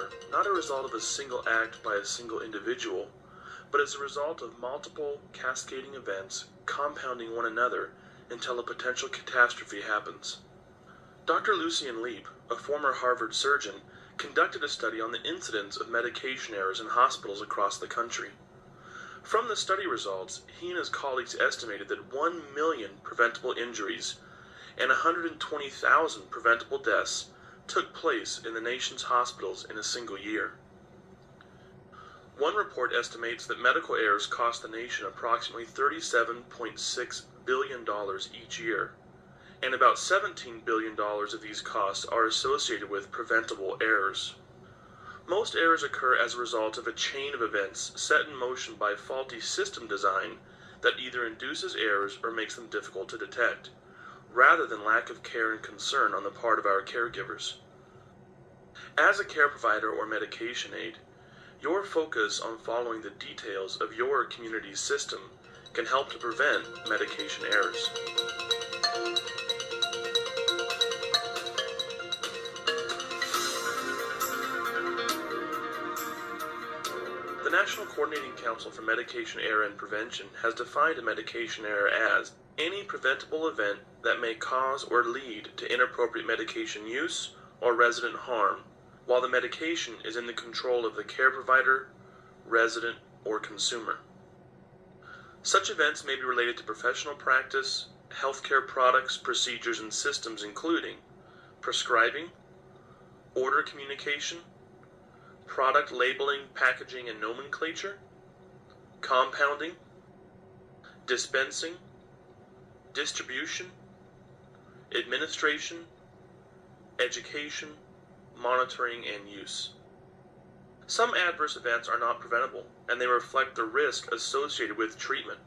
error not a result of a single act by a single individual, but as a result of multiple cascading events compounding one another until a potential catastrophe happens. Dr. Lucien Leap, a former Harvard surgeon, conducted a study on the incidence of medication errors in hospitals across the country. From the study results, he and his colleagues estimated that 1 million preventable injuries and 120,000 preventable deaths took place in the nation's hospitals in a single year. One report estimates that medical errors cost the nation approximately $37.6 billion each year, and about $17 billion of these costs are associated with preventable errors. Most errors occur as a result of a chain of events set in motion by faulty system design that either induces errors or makes them difficult to detect, rather than lack of care and concern on the part of our caregivers. As a care provider or medication aid, your focus on following the details of your community's system can help to prevent medication errors. The National Coordinating Council for Medication Error and Prevention has defined a medication error as any preventable event that may cause or lead to inappropriate medication use or resident harm, while the medication is in the control of the care provider, resident, or consumer. Such events may be related to professional practice, healthcare products, procedures, and systems including prescribing, order communication, product labeling, packaging, and nomenclature, compounding, dispensing, distribution, administration, education, monitoring, and use. Some adverse events are not preventable, and they reflect the risk associated with treatment,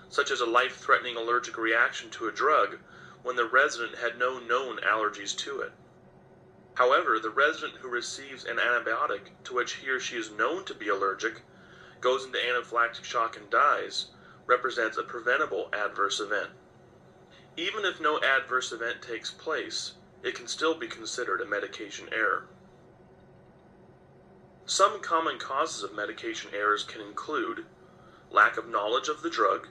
such as a life-threatening allergic reaction to a drug when the resident had no known allergies to it. However, the resident who receives an antibiotic to which he or she is known to be allergic, goes into anaphylactic shock and dies, represents a preventable adverse event. Even if no adverse event takes place, it can still be considered a medication error. Some common causes of medication errors can include lack of knowledge of the drug,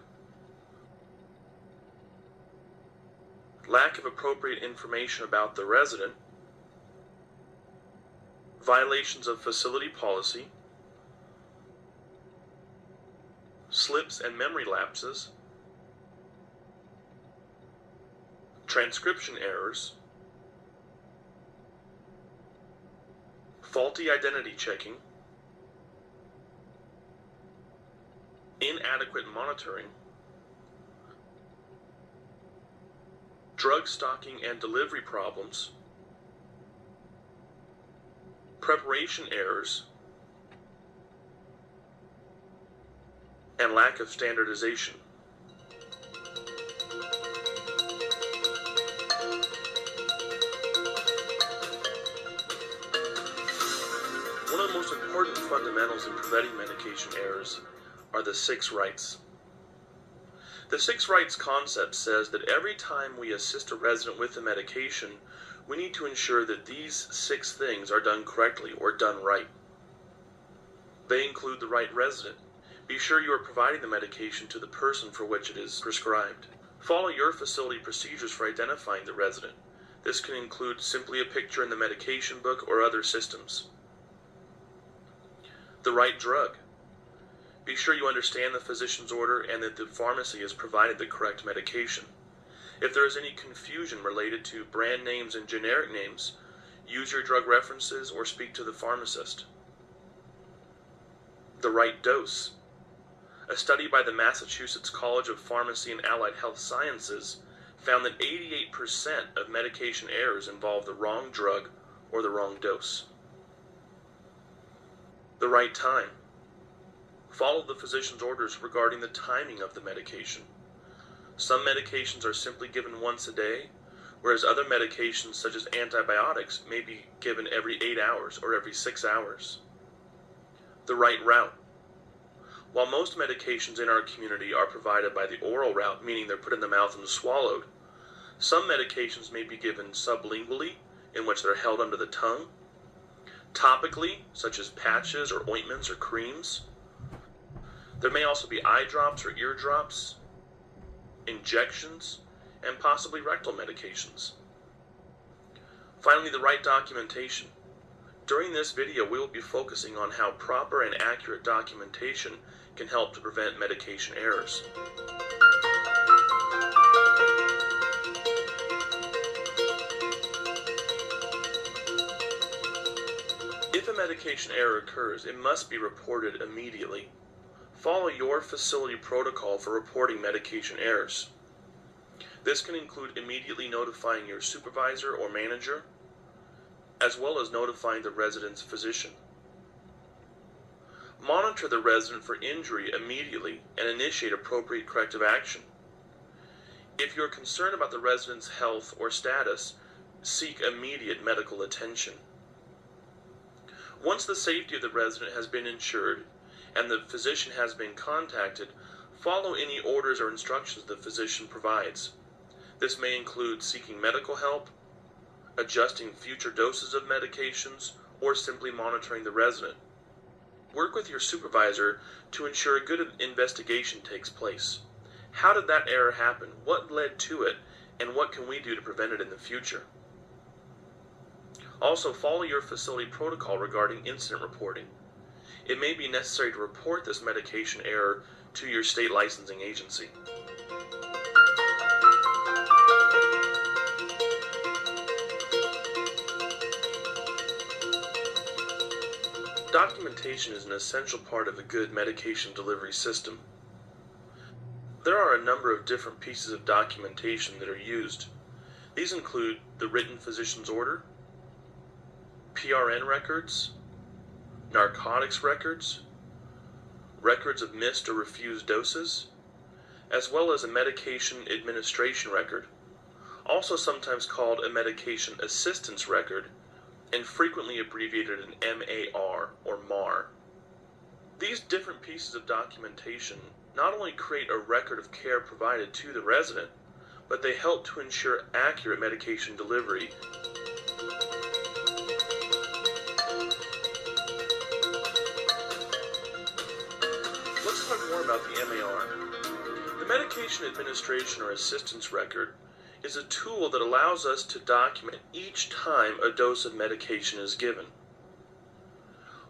lack of appropriate information about the resident, violations of facility policy, slips and memory lapses, transcription errors, faulty identity checking, inadequate monitoring, drug stocking and delivery problems, preparation errors, and lack of standardization. One of the most important fundamentals in preventing medication errors are the 6 rights. The 6 rights concept says that every time we assist a resident with a medication, we need to ensure that these 6 things are done correctly or done right. They include the right resident. Be sure you are providing the medication to the person for which it is prescribed. Follow your facility procedures for identifying the resident. This can include simply a picture in the medication book or other systems. The right drug. Be sure you understand the physician's order and that the pharmacy has provided the correct medication. If there is any confusion related to brand names and generic names, use your drug references or speak to the pharmacist. The right dose. A study by the Massachusetts College of Pharmacy and Allied Health Sciences found that 88% of medication errors involve the wrong drug or the wrong dose. The right time. Follow the physician's orders regarding the timing of the medication. Some medications are simply given once a day, whereas other medications such as antibiotics may be given every 8 hours or every 6 hours. The right route. While most medications in our community are provided by the oral route, meaning they're put in the mouth and swallowed, some medications may be given sublingually, in which they're held under the tongue. Topically, such as patches or ointments or creams. There may also be eye drops or ear drops, injections, and possibly rectal medications. Finally, the right documentation. During this video, we will be focusing on how proper and accurate documentation can help to prevent medication errors. If a medication error occurs, it must be reported immediately. Follow your facility protocol for reporting medication errors. This can include immediately notifying your supervisor or manager, as well as notifying the resident's physician. Monitor the resident for injury immediately and initiate appropriate corrective action. If you're concerned about the resident's health or status, seek immediate medical attention. Once the safety of the resident has been ensured and the physician has been contacted, follow any orders or instructions the physician provides. This may include seeking medical help, adjusting future doses of medications, or simply monitoring the resident. Work with your supervisor to ensure a good investigation takes place. How did that error happen? What led to it? And what can we do to prevent it in the future? Also, follow your facility protocol regarding incident reporting. It may be necessary to report this medication error to your state licensing agency. Documentation is an essential part of a good medication delivery system. There are a number of different pieces of documentation that are used. These include the written physician's order, PRN records, narcotics records, records of missed or refused doses, as well as a medication administration record, also sometimes called a medication assistance record, and frequently abbreviated an MAR or MAR. These different pieces of documentation not only create a record of care provided to the resident, but they help to ensure accurate medication delivery. Let's talk more about the MAR. The Medication Administration or Assistance Record is a tool that allows us to document each time a dose of medication is given.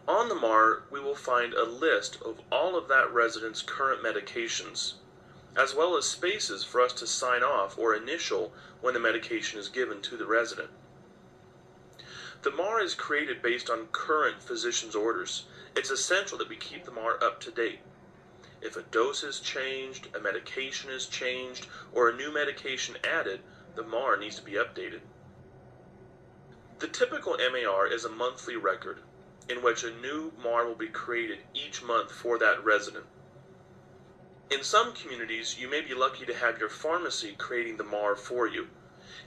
On the MAR, we will find a list of all of that resident's current medications, as well as spaces for us to sign off or initial when the medication is given to the resident. The MAR is created based on current physician's orders. It's essential that we keep the MAR up to date. If a dose is changed, a medication is changed, or a new medication added, the MAR needs to be updated. The typical MAR is a monthly record in which a new MAR will be created each month for that resident. In some communities, you may be lucky to have your pharmacy creating the MAR for you,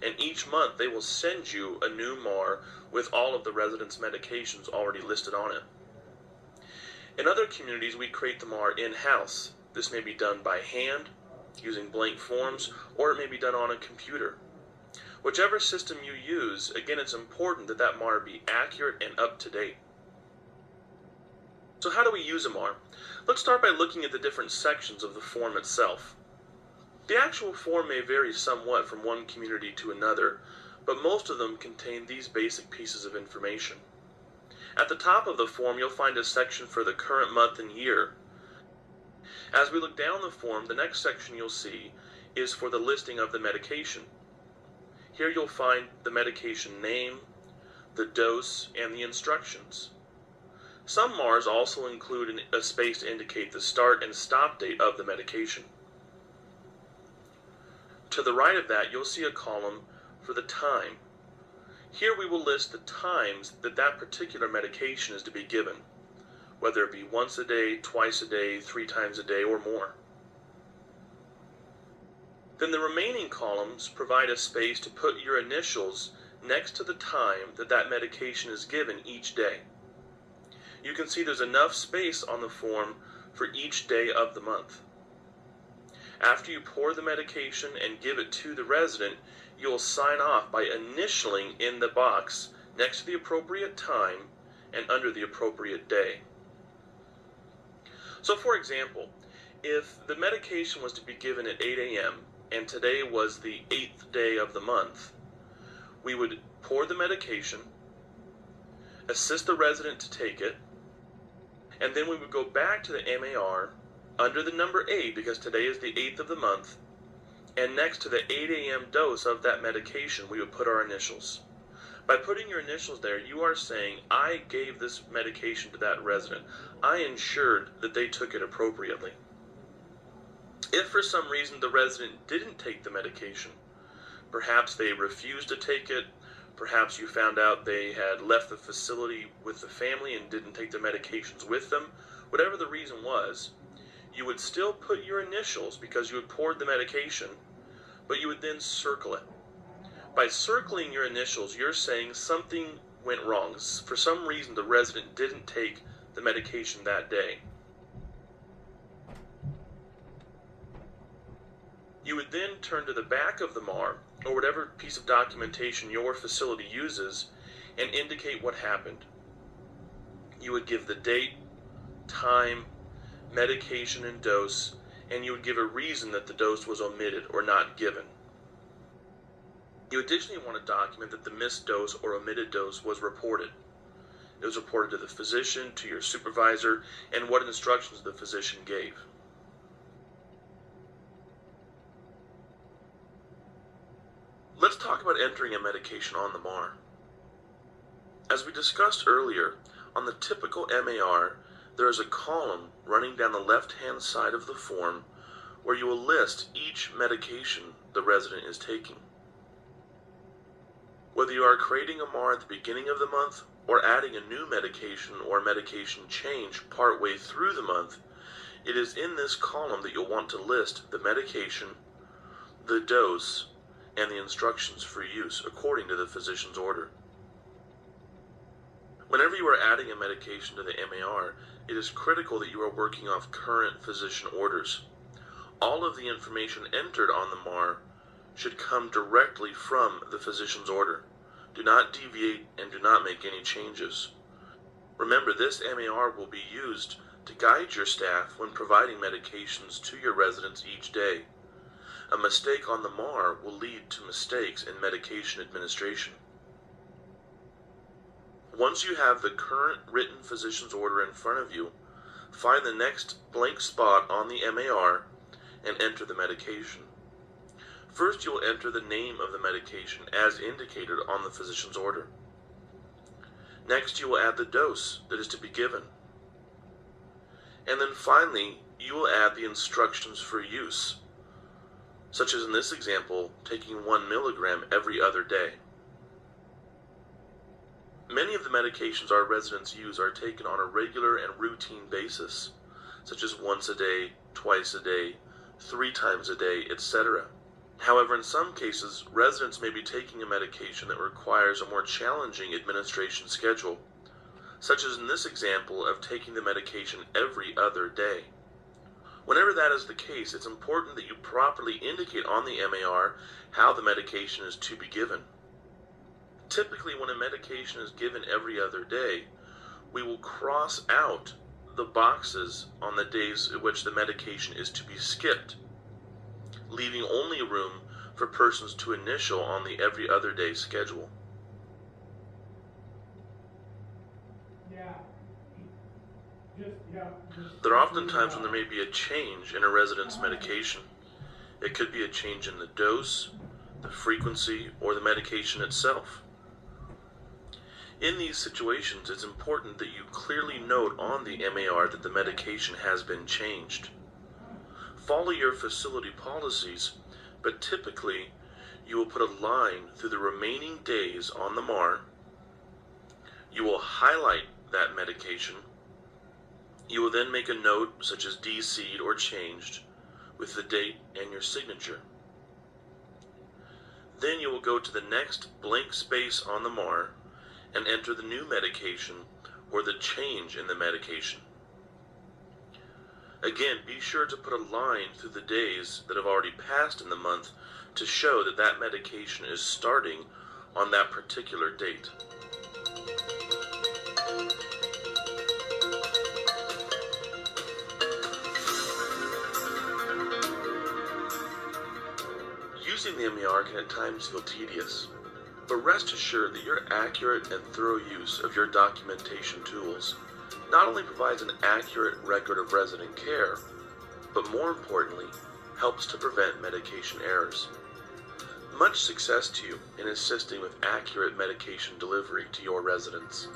and each month they will send you a new MAR with all of the resident's medications already listed on it. In other communities, we create the MAR in-house. This may be done by hand, using blank forms, or it may be done on a computer. Whichever system you use, again, it's important that that MAR be accurate and up to date. So how do we use a MAR? Let's start by looking at the different sections of the form itself. The actual form may vary somewhat from one community to another, but most of them contain these basic pieces of information. At the top of the form, you'll find a section for the current month and year. As we look down the form, the next section you'll see is for the listing of the medication. Here you'll find the medication name, the dose, and the instructions. Some MARs also include a space to indicate the start and stop date of the medication. To the right of that, you'll see a column for the time. Here we will list the times that that particular medication is to be given, whether it be once a day, twice a day, 3 times a day, or more. Then the remaining columns provide a space to put your initials next to the time that that medication is given each day. You can see there's enough space on the form for each day of the month. After you pour the medication and give it to the resident, you'll sign off by initialing in the box next to the appropriate time and under the appropriate day. So for example, if the medication was to be given at 8 a.m. and today was the 8th day of the month, we would pour the medication, assist the resident to take it, and then we would go back to the MAR under the number 8, because today is the 8th of the month, and next to the 8 a.m. dose of that medication, we would put our initials. By putting your initials there, you are saying, I gave this medication to that resident. I ensured that they took it appropriately. If for some reason the resident didn't take the medication, perhaps they refused to take it, perhaps you found out they had left the facility with the family and didn't take the medications with them, whatever the reason was, you would still put your initials because you had poured the medication, but you would then circle it. By circling your initials, you're saying something went wrong. For some reason, the resident didn't take the medication that day. You would then turn to the back of the MAR, or whatever piece of documentation your facility uses, and indicate what happened. You would give the date, time, medication, and dose, and you would give a reason that the dose was omitted or not given. You additionally want to document that the missed dose or omitted dose was reported. It was reported to the physician, to your supervisor, and what instructions the physician gave. Let's talk about entering a medication on the MAR. As we discussed earlier, on the typical MAR, there is a column running down the left-hand side of the form where you will list each medication the resident is taking. Whether you are creating a MAR at the beginning of the month or adding a new medication or medication change partway through the month, it is in this column that you'll want to list the medication, the dose, and the instructions for use according to the physician's order. Whenever you are adding a medication to the MAR, it is critical that you are working off current physician orders. All of the information entered on the MAR should come directly from the physician's order. Do not deviate and do not make any changes. Remember, this MAR will be used to guide your staff when providing medications to your residents each day. A mistake on the MAR will lead to mistakes in medication administration. Once you have the current written physician's order in front of you, find the next blank spot on the MAR and enter the medication. First, you will enter the name of the medication as indicated on the physician's order. Next, you will add the dose that is to be given. And then finally, you will add the instructions for use, such as in this example, taking 1 milligram every other day. Many of the medications our residents use are taken on a regular and routine basis, such as once a day, twice a day, 3 times a day, etc. However, in some cases, residents may be taking a medication that requires a more challenging administration schedule, such as in this example of taking the medication every other day. Whenever that is the case, it's important that you properly indicate on the MAR how the medication is to be given. Typically, when a medication is given every other day, we will cross out the boxes on the days in which the medication is to be skipped, leaving only room for persons to initial on the every other day schedule. There are often times when there may be a change in a resident's medication. It could be a change in the dose, the frequency, or the medication itself. In these situations, it's important that you clearly note on the MAR that the medication has been changed. Follow your facility policies, but typically you will put a line through the remaining days on the MAR. You will highlight that medication. You will then make a note, such as DC'd or changed, with the date and your signature. Then you will go to the next blank space on the MAR and enter the new medication or the change in the medication. Again, be sure to put a line through the days that have already passed in the month to show that that medication is starting on that particular date. Using the MER can at times feel tedious, but rest assured that your accurate and thorough use of your documentation tools not only provides an accurate record of resident care, but more importantly, helps to prevent medication errors. Much success to you in assisting with accurate medication delivery to your residents.